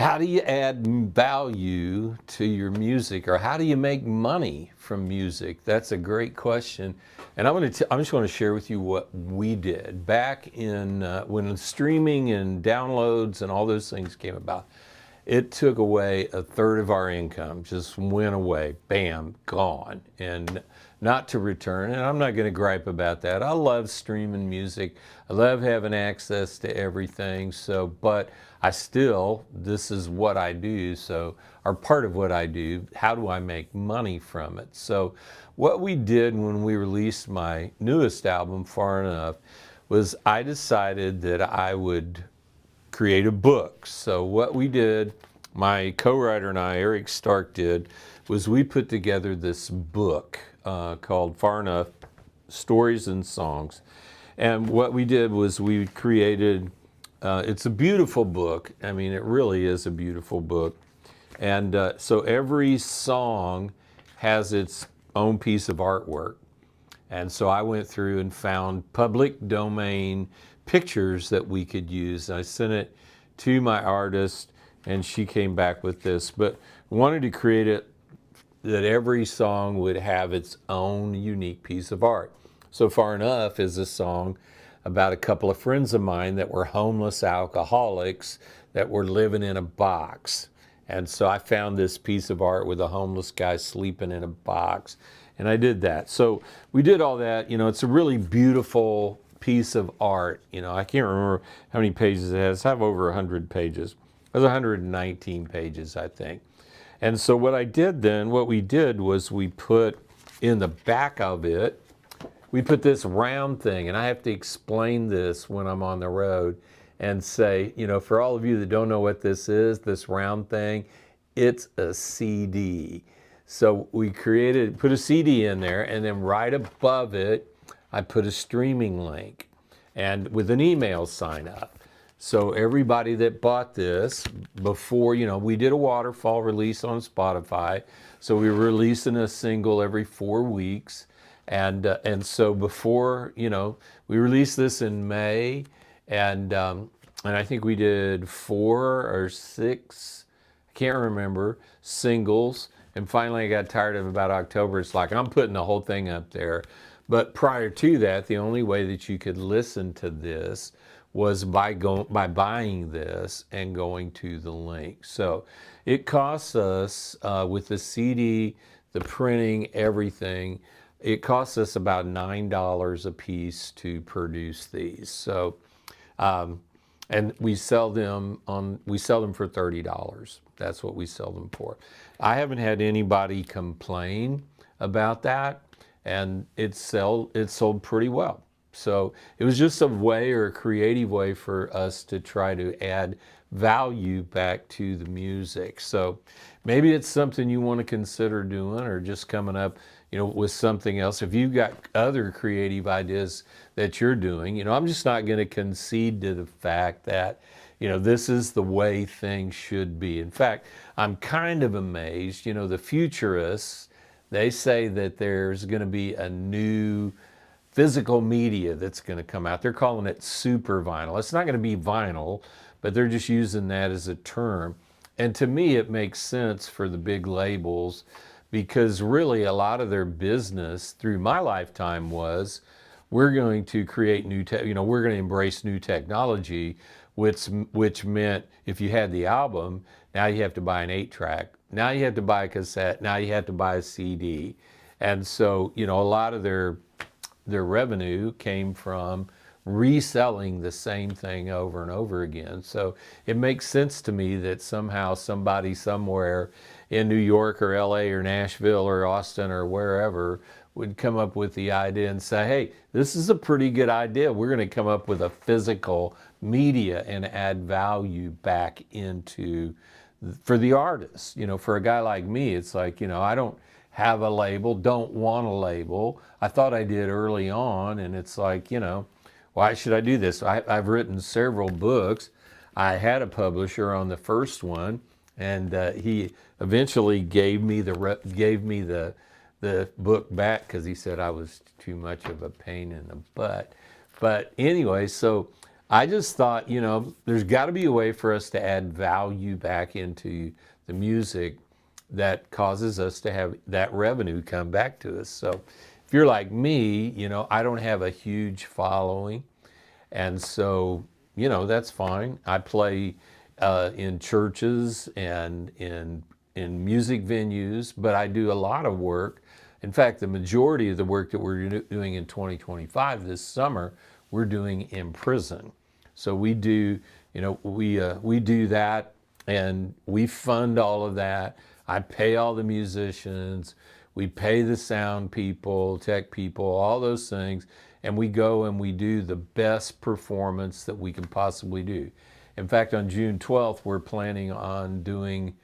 how do you add value to your music, or how do you make money from music? That's a great question. And I'm just going to share with you what we did back in when streaming and downloads and all those things came about. It took away a third of our income, just went away, bam, gone, and not to return. And I'm not going to gripe about that. I love streaming music. I love having access to everything. So, but this is what I do. So, or part of what I do, how do I make money from it? So, what we did when we released my newest album, Far Enough, was I decided that I would create a book. So what we did, my co-writer and I, Eric Stark, did was we put together this book called Far Enough, Stories and Songs. And what we did was we created, it's a beautiful book. I mean, it really is a beautiful book. And so every song has its own piece of artwork. And so I went through and found public domain pictures that we could use. I sent it to my artist, and she came back with this. But I wanted to create it that every song would have its own unique piece of art. So Far Enough is a song about a couple of friends of mine that were homeless alcoholics that were living in a box. And so I found this piece of art with a homeless guy sleeping in a box. And I did that. So we did all that. You know, it's a really beautiful piece of art. You know, I can't remember how many pages it has. It's have over 100 pages. It was 119 pages, I think. And so what we did was we put in the back of it, we put this round thing. And I have to explain this when I'm on the road and say, you know, for all of you that don't know what this is, this round thing, it's a CD. So we put a CD in there, and then right above it, I put a streaming link and with an email sign up. So everybody that bought this before, you know, we did a waterfall release on Spotify. So we were releasing a single every 4 weeks. And so before, you know, we released this in May, and I think we did 4 or 6, I can't remember, singles. And finally I got tired of about October. It's like, I'm putting the whole thing up there. But prior to that, the only way that you could listen to this was by buying this and going to the link. So it costs us, with the CD, the printing, everything, it costs us about $9 a piece to produce these. So, and we sell them for $30. That's what we sell them for. I haven't had anybody complain about that, and it sold pretty well. So it was just a way, or a creative way, for us to try to add value back to the music. So maybe it's something you want to consider doing, or just coming up, you know, with something else. If you've got other creative ideas that you're doing, you know, I'm just not going to concede to the fact that, you know, this is the way things should be. In fact, I'm kind of amazed, you know, the futurists, they say that there's going to be a new physical media that's going to come out. They're calling it super vinyl. It's not going to be vinyl, but they're just using that as a term. And to me, it makes sense for the big labels, because really a lot of their business through my lifetime was, we're going to create we're going to embrace new technology, which meant if you had the album, now you have to buy an 8-track, now you have to buy a cassette, now you have to buy a CD. And so, you know, a lot of their revenue came from reselling the same thing over and over again. So it makes sense to me that somehow somebody somewhere in New York or LA or Nashville or Austin or wherever would come up with the idea and say, hey, this is a pretty good idea. We're going to come up with a physical media and add value back into, for the artist. You know, for a guy like me, it's like, you know, I don't have a label, don't want a label. I thought I did early on, and it's like, you know, why should I do this? I've written several books. I had a publisher on the first one, and he eventually gave me the book back because he said I was too much of a pain in the butt. But anyway, so I just thought, you know, there's got to be a way for us to add value back into the music that causes us to have that revenue come back to us. So if you're like me, you know, I don't have a huge following. And so, you know, that's fine. I play in churches and in music venues, but I do a lot of work. In fact, the majority of the work that we're doing in 2025 this summer, we're doing in prison. So we do, you know, we do that, and we fund all of that. I pay all the musicians, we pay the sound people, tech people, all those things, and we go and we do the best performance that we can possibly do. In fact, on June 12th, we're planning on doing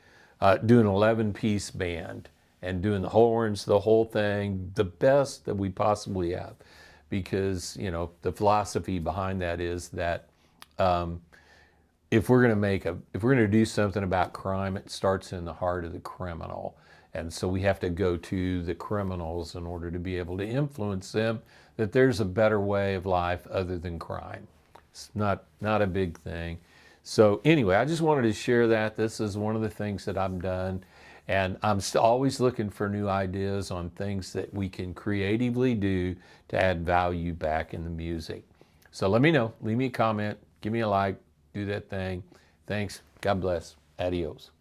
an 11-piece band and doing the horns, the whole thing, the best that we possibly have. Because, you know, the philosophy behind that is that if we're going to do something about crime, it starts in the heart of the criminal. And so we have to go to the criminals in order to be able to influence them that there's a better way of life other than crime. It's not a big thing. So anyway, I just wanted to share that. This is one of the things that I've done. And I'm always looking for new ideas on things that we can creatively do to add value back in the music. So let me know. Leave me a comment. Give me a like. Do that thing. Thanks. God bless. Adios.